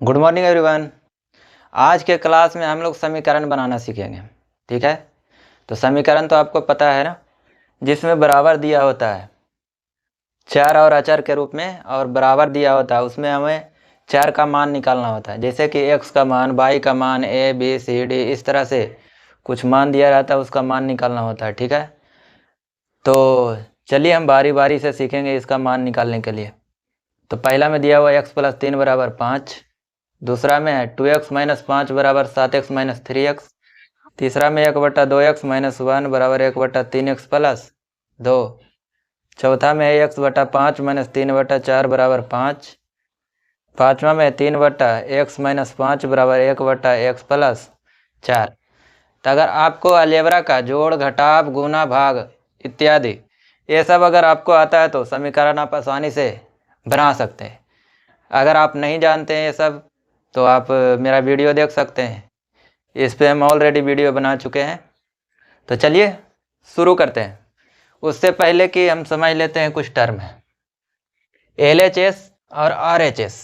Good morning everyone. आज के class में हम लोग समीकरण बनाना सीखेंगे। ठीक है, तो समीकरण तो आपको पता है ना, जिसमें बराबर दिया होता है चर और अचर के रूप में, और बराबर दिया होता है उसमें हमें चर का मान निकालना होता है। जैसे कि x का मान, y का मान, a b c d इस तरह से कुछ मान दिया रहता है, उसका मान निकालना होता है। ठीक है, तो चलिए हम बारी बारी से सीखेंगे इसका मान निकालने के लिए। तो पहला में दिया हुआ x प्लस 3 बराबर 5, दूसरा में है 2x माइनस 5 बराबर 7x माइनस 3x, तीसरा में 1/2x माइनस 1 बराबर 1/3x प्लस 2, चौथा में है x बटा 5 माइनस 3/4 बराबर 5, पाँचवा में 3/x माइनस 5 बराबर 1/x प्लस 4। तो अगर आपको अलजेब्रा का जोड़, घटाव, गुना, भाग इत्यादि ये सब अगर आपको आता है तो समीकरण आप आसानी से बना सकते हैं। अगर आप नहीं जानते हैं ये सब तो आप मेरा वीडियो देख सकते हैं, इस पे हम ऑलरेडी वीडियो बना चुके हैं। तो चलिए शुरू करते हैं। उससे पहले कि हम समझ लेते हैं कुछ टर्म है, LHS और RHS।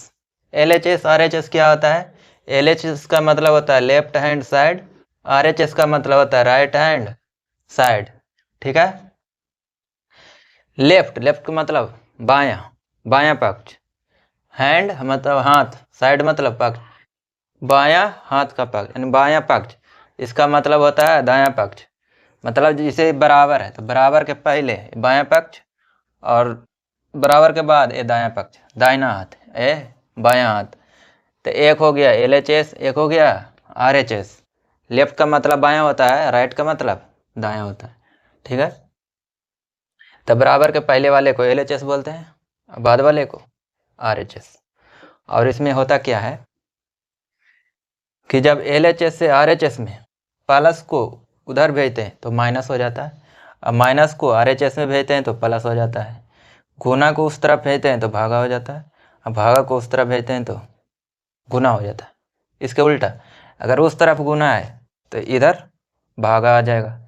LHS RHS क्या होता है? LHS का मतलब होता है लेफ्ट हैंड साइड, RHS का मतलब होता है राइट हैंड साइड। ठीक है, लेफ्ट का मतलब बायां पक्ष, हैंड मतलब हाथ, साइड मतलब पक्ष, बायां हाथ का पक्ष यानी बायां पक्ष, इसका मतलब होता है दायां पक्ष। मतलब जैसे बराबर है तो बराबर के पहले बायां पक्ष और बराबर के बाद ये दायां पक्ष, दाहिना हाथ ए बायां हाथ। तो एक हो गया LHS, एक हो गया RHS। लेफ्ट का मतलब बायां होता है, राइट का मतलब दायां होता है। ठीक है, तो बराबर के पहले वाले को LHS बोलते हैं और बाद वाले को RHS। और इसमें होता क्या है कि जब LHS से RHS में प्लस को उधर भेजते हैं तो माइनस हो जाता है, अब माइनस को RHS में भेजते हैं तो प्लस हो जाता है, गुना को उस तरफ भेजते हैं तो भागा हो जाता है, अब भागा को उस तरफ भेजते हैं तो गुना हो जाता है। इसके उल्टा अगर उस तरफ गुना है तो इधर भागा आ जाएगा,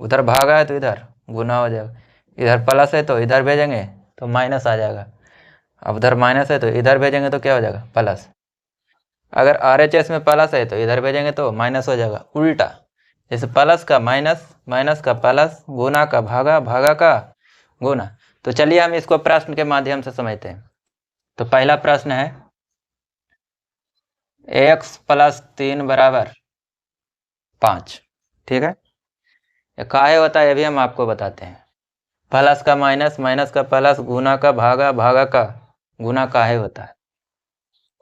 उधर भागा है तो इधर गुना हो जाएगा, इधर प्लस है तो इधर भेजेंगे तो माइनस आ जाएगा, अब उधर माइनस है तो इधर भेजेंगे तो क्या हो जाएगा? प्लस। अगर RHS में प्लस है तो इधर भेजेंगे तो माइनस हो जाएगा, उल्टा। जैसे प्लस का माइनस, माइनस का प्लस, गुना का भागा, भागा का गुना। तो चलिए हम इसको प्रश्न के माध्यम से समझते हैं। तो पहला प्रश्न है x प्लस 3 बराबर 5। ठीक है, ये काहे होता है ये भी हम आपको बताते हैं। प्लस का माइनस, माइनस का प्लस, गुना का भागा, भागा का गुना काहे होता है।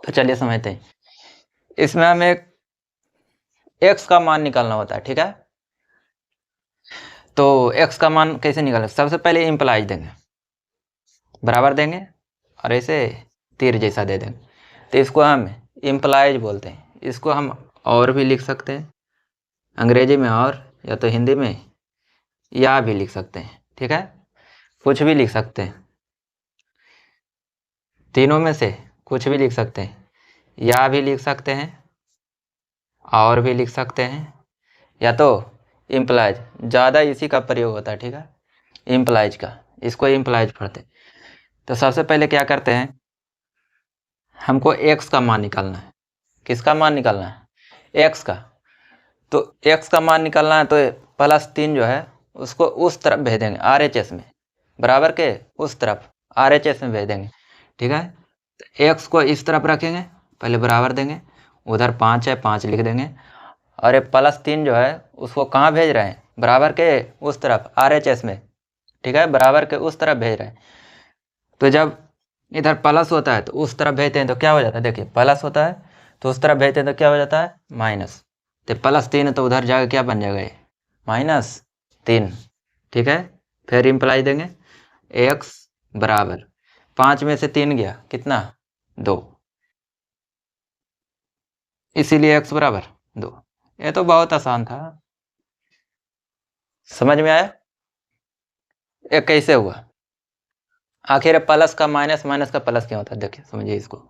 तो चलिए समझते हैं। इसमें हमें x का मान निकालना होता है। ठीक है, तो x का मान कैसे निकालें? सबसे पहले इम्प्लाइज देंगे, बराबर देंगे और ऐसे तीर जैसा दे देंगे, तो इसको हम इम्प्लाइज बोलते हैं। इसको हम और भी लिख सकते हैं, अंग्रेजी में और, या तो हिंदी में या भी लिख सकते हैं। ठीक है, कुछ भी लिख सकते हैं, तीनों में से कुछ भी लिख सकते हैं, या भी लिख सकते हैं और भी लिख सकते हैं, या तो इम्प्लाइज, ज़्यादा इसी का प्रयोग होता है। ठीक है, इम्प्लाइज का, इसको इम्प्लाइज पढ़ते हैं। तो सबसे पहले क्या करते हैं, हमको x का मान निकालना है। किसका मान निकालना है? x का। तो x का मान निकालना है तो प्लस 3 जो है उसको उस तरफ भेज देंगे RHS में, बराबर के उस तरफ RHS में भेज देंगे। ठीक है, तो x को इस तरफ रखेंगे, पहले बराबर देंगे, उधर 5 है 5 लिख देंगे, और ये प्लस 3 जो है उसको कहाँ भेज रहे हैं? बराबर के उस तरफ RHS में। ठीक है, बराबर के उस तरफ भेज रहे हैं। तो जब इधर प्लस होता है तो उस तरफ भेजते हैं तो क्या हो जाता है? देखिए प्लस होता है तो उस तरफ भेजते हैं तो क्या हो जाता है? माइनस। तो प्लस 3 है तो उधर जाकर क्या बन जाएगा? ये -3। ठीक है, फिर इम्प्लाई देंगे x बराबर 5 में से 3 गया कितना? 2, इसीलिए x बराबर 2। ये तो बहुत आसान था, समझ में आया? ये कैसे हुआ? आखिर प्लस का माइनस, माइनस का प्लस क्या होता है? देखिए समझिए इसको।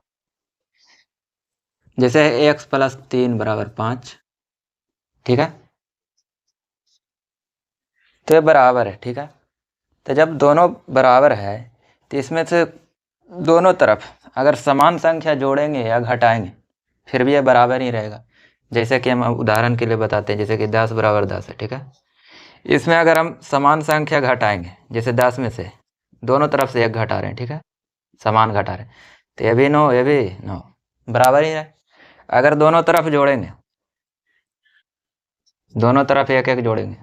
जैसे x प्लस 3 बराबर 5। ठीक है, तो ये बराबर है। ठीक है, तो जब दोनों बराबर है तो इसमें से दोनों तरफ अगर समान संख्या जोड़ेंगे या घटाएंगे फिर भी यह बराबर ही रहेगा। जैसे कि हम उदाहरण के लिए बताते हैं, जैसे कि 10 बराबर 10 है, ठीक है। इसमें अगर हम समान संख्या घटाएंगे, जैसे 10 में से दोनों तरफ से 1 घटा रहे हैं, ठीक है, समान घटा रहे हैं, तो ये भी 9, ये भी 9, बराबर ही रहे। अगर दोनों तरफ जोड़ेंगे, दोनों तरफ 1 1 जोड़ेंगे,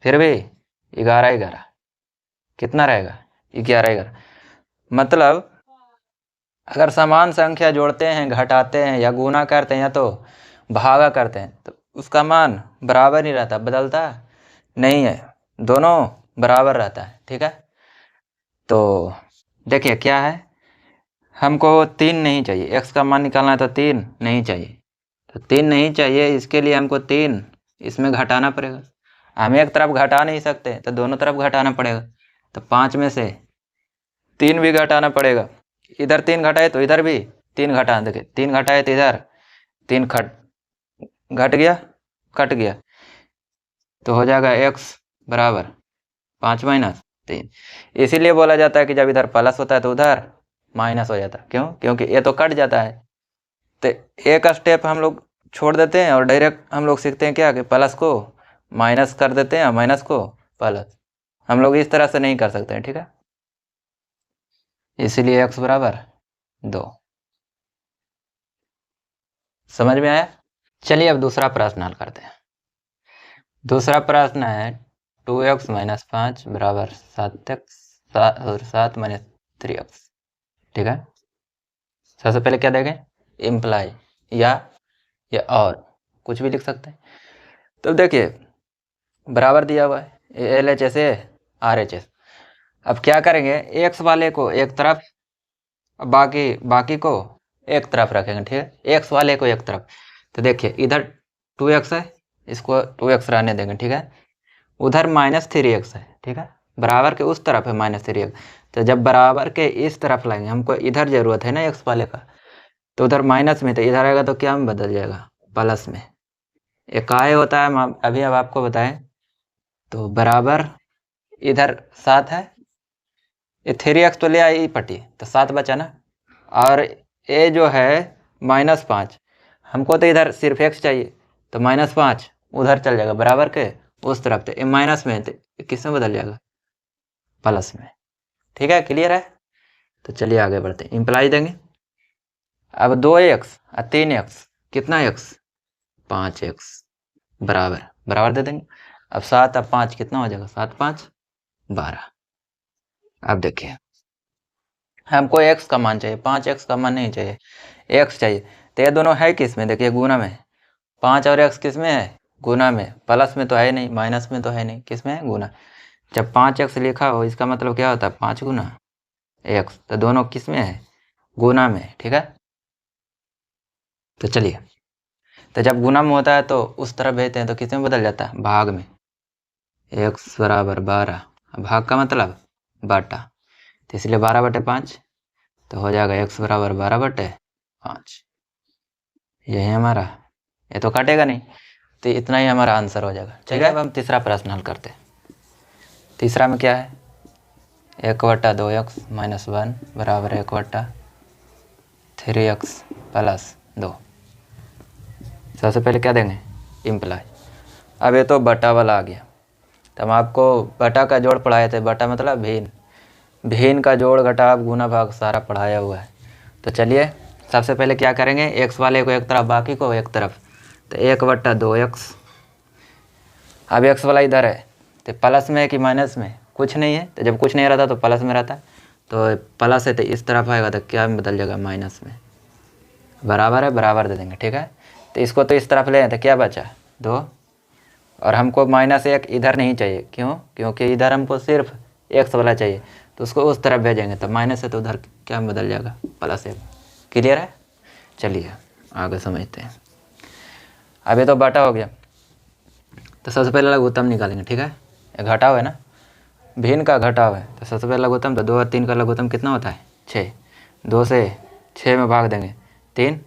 फिर भी 11 11, कितना रहेगा, 11 11। मतलब अगर समान संख्या जोड़ते हैं, घटाते हैं, या गुना करते हैं, या तो भागा करते हैं, तो उसका मान बराबर ही रहता, बदलता नहीं है, दोनों बराबर रहता है, ठीक है। तो देखिए क्या है, हमको 3 नहीं चाहिए, x का मान निकालना है, तो 3 नहीं चाहिए, तो 3 नहीं चाहिए, इसके लिए हमको 3 इसमें घटाना पड़ेगा। हम एक तरफ घटा नहीं सकते, तो दोनों तरफ घटाना पड़ेगा। तो 5 में से 3 भी घटाना पड़ेगा। इधर 3 घटाए तो इधर भी 3 घटा, देखिए 3 घटाए तो इधर 3 घट गया, कट गया, तो हो जाएगा x बराबर 5 माइनस 3। इसीलिए बोला जाता है कि जब इधर प्लस होता है तो उधर माइनस हो जाता है। क्यों? क्योंकि ये तो कट जाता है, तो एक स्टेप हम लोग छोड़ देते हैं और डायरेक्ट हम लोग सीखते हैं क्या, कि प्लस को माइनस कर देते हैं, माइनस को प्लस। हम लोग इस तरह से नहीं कर सकते हैं, ठीक है। इसीलिए x बराबर 2। समझ में आया? चलिए अब दूसरा प्रश्न हल करते हैं। दूसरा प्रश्न है 2x माइनस 5 बराबर 7x और 7 माइनस 3x, ठीक है। सबसे पहले क्या देंगे, इम्प्लाई, या और कुछ भी लिख सकते हैं। तो देखिए बराबर दिया हुआ है, LHS है, RHS। अब क्या करेंगे, x वाले को एक तरफ, बाकी को एक तरफ रखेंगे, ठीक है, x वाले को एक तरफ। तो देखिए इधर 2x है, इसको 2x रहने देंगे, ठीक है। उधर -3x है, ठीक है, बराबर के उस तरफ है -3x। तो जब बराबर के इस तरफ लाएंगे, हमको इधर जरूरत है ना x वाले का, तो उधर माइनस में, तो इधर आएगा तो क्या में बदल जाएगा, प्लस में। एक काय होता है, हम अभी अब आपको बताएं। तो बराबर इधर 7 है, ये 3x तो ले आई पट्टी, तो 7 बचा ना, और ये जो है -5, हमको तो इधर सिर्फ x चाहिए, तो -5 उधर चल जाएगा बराबर के उस तरफ, तो ये माइनस में है, तो किस में बदल जाएगा, प्लस में, ठीक है। क्लियर है? तो चलिए आगे बढ़ते हैं, इम्प्लाई देंगे। अब 2x और 3x, कितना x, 5x बराबर दे देंगे। अब 7 अब 5 कितना हो जाएगा, 7 5 12। अब देखिए हमको x का मान चाहिए, 5x का मान नहीं चाहिए, x चाहिए। तो ये दोनों है किस में, देखिए गुना में, 5 और x किस में है, गुना में। प्लस में तो है नहीं, माइनस में तो है नहीं, किस में है, गुना। जब 5x लिखा हो, इसका मतलब क्या होता है, 5 गुना x, तो दोनों किस में है, गुना में, ठीक है। तो चलिए, तो जब गुना में होता है तो उस तरफ भेजते हैं, तो किस में बदल जाता है, भाग में। x बराबर 12, भाग का मतलब बाटा, तो इसलिए 12/5, तो हो जाएगा x बराबर 12/5। यही हमारा, ये तो काटेगा नहीं, तो इतना ही हमारा आंसर हो जाएगा। चलिए अब हम तीसरा प्रश्न हल करते हैं। तीसरा में क्या है, 1/2x माइनस 1 बराबर 1/3x प्लस 2। सबसे पहले क्या देंगे, इम्प्लाई। अब ये तो बटा वाला आ गया, तो हम आपको बटा का जोड़ पढ़ाए थे, बटा मतलब भिन्न का जोड़ घटाव गुना भाग सारा पढ़ाया हुआ है। तो चलिए सबसे पहले क्या करेंगे, x वाले को एक तरफ, बाकी को एक तरफ, तो 1/2x। अब x वाला इधर है, तो प्लस में है कि माइनस में, कुछ नहीं है, तो जब कुछ नहीं रहता तो प्लस में रहता, तो प्लस है तो इस तरफ आएगा, तो क्या में बदल जाएगा, माइनस में। बराबर है, बराबर दे देंगे, ठीक है। तो इसको तो इस तरफ ले, तो क्या बचा, 2, और हमको -1 इधर नहीं चाहिए, क्यों, क्योंकि इधर हमको सिर्फ x वाला चाहिए, तो उसको उस तरफ भेजेंगे, तो माइनस है तो उधर क्या में बदल जाएगा, +1। क्लियर है? चलिए आगे समझते हैं। अब ये तो बटा हो गया, तो सबसे पहले लघुत्तम निकालेंगे, ठीक है। ये घटाव है ना, भिन्न का घटाव है, तो सबसे पहले लघुत्तम, तो 2 और 3 का लघुत्तम कितना होता है, 6। 2 से 6 में भाग देंगे 3,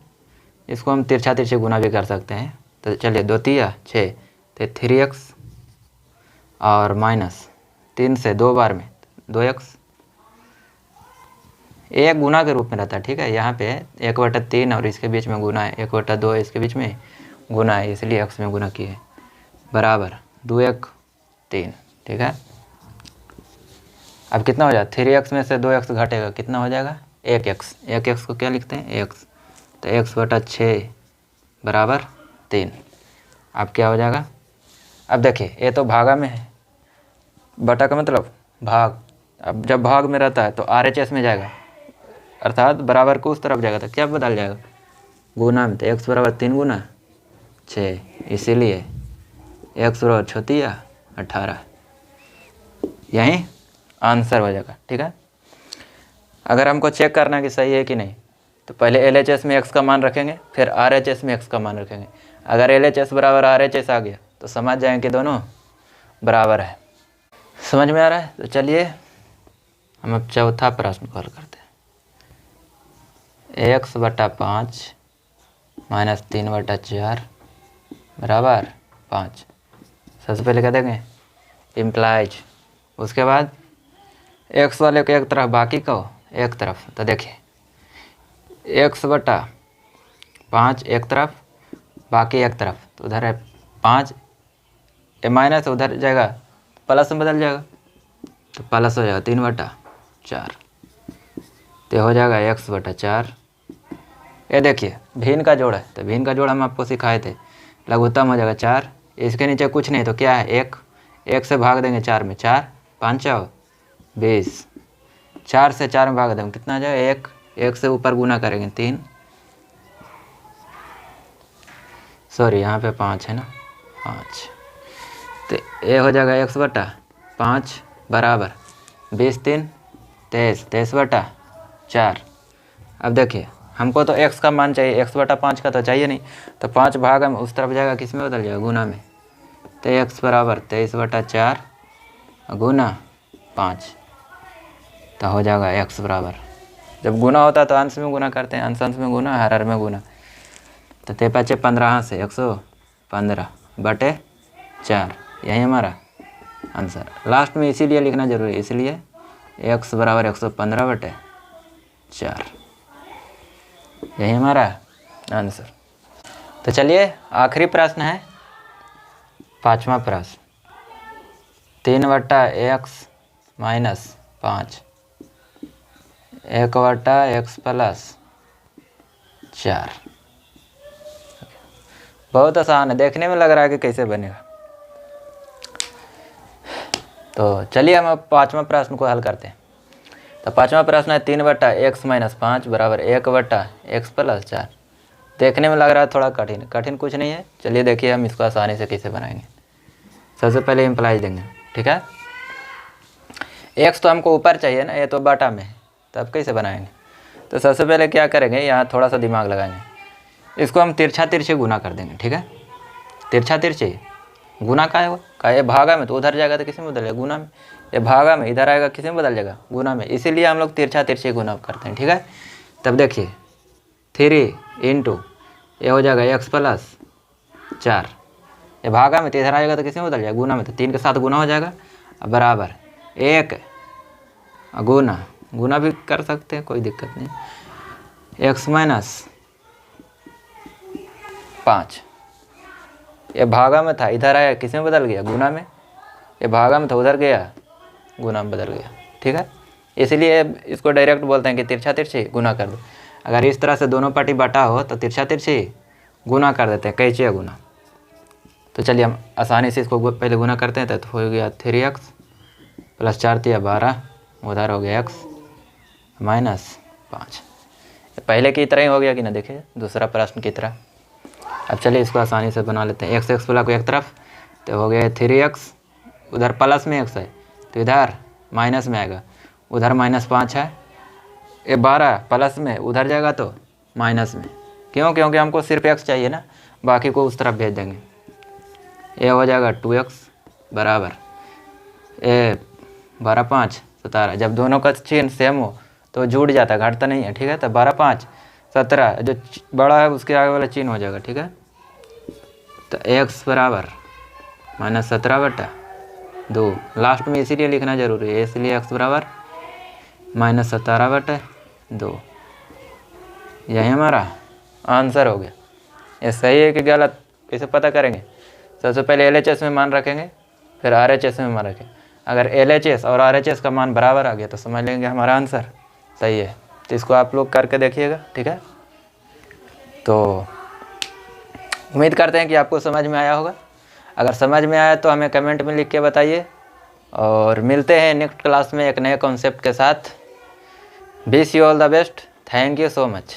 इसको हम तिरछा तिरछे गुना भी कर सकते हैं। तो चलिए 2 तिया 6, तो 3x और -3 से 2 बार में 2x, एक गुना के रूप में रहता है, ठीक है। यहाँ पे 1/3 और इसके बीच में गुना है, 1/2 इसके बीच में गुना है, इसलिए x में गुना किए, बराबर 2 1 3, ठीक है। अब कितना हो जाएगा, 3x में से 2x घटेगा, कितना हो जाएगा 1x। 1x को क्या लिखते हैं x, तो x/6 बराबर 3। अब क्या हो जाएगा, अब देखिए ये तो भागा में है, बटा का मतलब भाग। अब जब भाग में रहता है तो RHS में जाएगा, अर्थात बराबर को उस तरफ जाएगा, तो क्या बदल जाएगा गुना में, तो x बराबर 3 गुना 6, इसीलिए x बराबर 6 18, यही आंसर हो जाएगा, ठीक है। अगर हमको चेक करना है कि सही है कि नहीं, तो पहले LHS में x का मान रखेंगे, फिर RHS में x का मान रखेंगे। अगर LHS बराबर RHS आ गया तो समझ जाएंगे कि दोनों बराबर है। समझ में आ रहा है? तो चलिए हम अब चौथा प्रश्न को हल करते हैं। x/5 - 3/4 बराबर 5। सबसे पहले क्या देंगे, इम्प्लाइज। उसके बाद x वाले को एक तरफ, बाकी को एक तरफ। तो देखिए x/5 एक तरफ, बाकी एक तरफ, तो उधर है 5, ये माइनस उधर जाएगा, प्लस में बदल जाएगा, तो प्लस हो जाएगा 3/4, तो हो जाएगा x/4। ये देखिए भिन्न का जोड़ है, तो भिन्न का जोड़ हम आपको सिखाए थे, लघुत्तम हो जाएगा 4, इसके नीचे कुछ नहीं तो क्या है 1, 1 से भाग देंगे 4 में, 4 5 20, 4 से 4 में भाग देंगे कितना आ जाएगा 1, 1 से ऊपर गुना करेंगे 3, सॉरी यहाँ पे 5 है ना, 5, तो ये हो जाएगा x/5 बराबर 20 3 23, 23/4। अब देखिए हमको तो x का मान चाहिए, x/5 का तो चाहिए नहीं, तो 5 भाग में उस तरफ जाएगा, किस में बदल जाएगा गुना में, तो x बराबर 23/4 गुना 5, तो हो जाएगा x बराबर, जब गुना होता है तो अंश में गुना करते हैं, अंश अंश में गुना, हर हर में गुना, तो 5 15 से 115/4, यही हमारा आंसर। लास्ट में इसीलिए लिखना जरूरी है, इसलिए x बराबर 115/4, यही हमारा आंसर। तो चलिए आखिरी प्रश्न है, 5वां प्रश्न, 3/x - 5 1/x + 4। बहुत आसान है, देखने में लग रहा है कि कैसे बनेगा। तो चलिए हम अब 5वां प्रश्न को हल करते हैं। तो 5वां प्रश्न है 3/x - 5 बराबर 1/x + 4। देखने में लग रहा है थोड़ा कठिन, कठिन कुछ नहीं है। चलिए देखिए हम इसको आसानी से कैसे बनाएंगे। सबसे पहले इम्प्लाइज देंगे, ठीक है। x तो हमको ऊपर चाहिए ना, ये तो बटा में है, तब कैसे बनाएंगे। तो सबसे पहले क्या करेंगे, यहाँ थोड़ा सा दिमाग लगाएंगे, इसको हम तिरछा तिरछे गुना कर देंगे, ठीक है। तिरछा तिरछे गुना का है वो का, ये भागा में तो उधर जाएगा तो किसी में बदल जाएगा गुना में, ये भागा में इधर आएगा किसी में बदल जाएगा गुना में, इसीलिए हम लोग तिरछा तिरछे गुना करते हैं, ठीक है। तब देखिए 3 × ये हो जाएगा x + 4, ये भागा में तो इधर आएगा तो किसी में बदल जाएगा गुना में, तो 3 के साथ गुना हो जाएगा, अब बराबर 1 गुना भी कर सकते हैं, कोई दिक्कत नहीं। x - 5, ये भागा में था इधर आया किस में बदल गया गुना में, ये भागा में था उधर गया गुना में बदल गया, ठीक है। इसलिए इसको डायरेक्ट बोलते हैं कि तिरछा तिरछी गुना कर दो। अगर इस तरह से दोनों पार्टी बटा हो तो तिरछा तिरछी गुना कर देते हैं, कैचे गुना। तो चलिए हम आसानी से इसको पहले गुना करते हैं, तो हो गया 3x + 4 × 12, उधर हो गया x - 5। पहले की तरह ही हो गया कि ना, देखिए दूसरा प्रश्न की तरह। अब चलिए इसको आसानी से बना लेते हैं। x वाला को एक तरफ, तो हो गया 3x, उधर प्लस में x है तो इधर माइनस में आएगा, उधर -5 है, ये 12 प्लस में उधर जाएगा तो माइनस में, क्यों, क्योंकि हमको सिर्फ x चाहिए ना, बाकी को उस तरफ भेज देंगे। ये हो जाएगा 2x बराबर 12 5 17, जब दोनों का चिन्ह सेम हो तो जुड़ जाता है, घटता नहीं है, ठीक है। तो 12 5 17, जो बड़ा है उसके आगे वाला चिन्ह हो जाएगा, ठीक है। तो x बराबर -17/2, लास्ट में इसीलिए लिखना जरूरी है, इसलिए x बराबर -17/2। 2। यही हमारा आंसर हो गया। ये सही है कि गलत कैसे पता करेंगे? सबसे पहले LHS में मान रखेंगे, फिर RHS में मान रखेंगे। अगर LHS और RHS का मान बराबर आ गया तो समझ लेंगे हमारा आंसर सही है। तो इसको आप लोग करके देखिएगा, ठीक है। तो उम्मीद करते हैं कि आपको समझ में आया होगा। अगर समझ में आया तो हमें कमेंट में लिख के बताइए, और मिलते हैं नेक्स्ट क्लास में एक नए कॉन्सेप्ट के साथ। Wish you all the best. Thank you so much.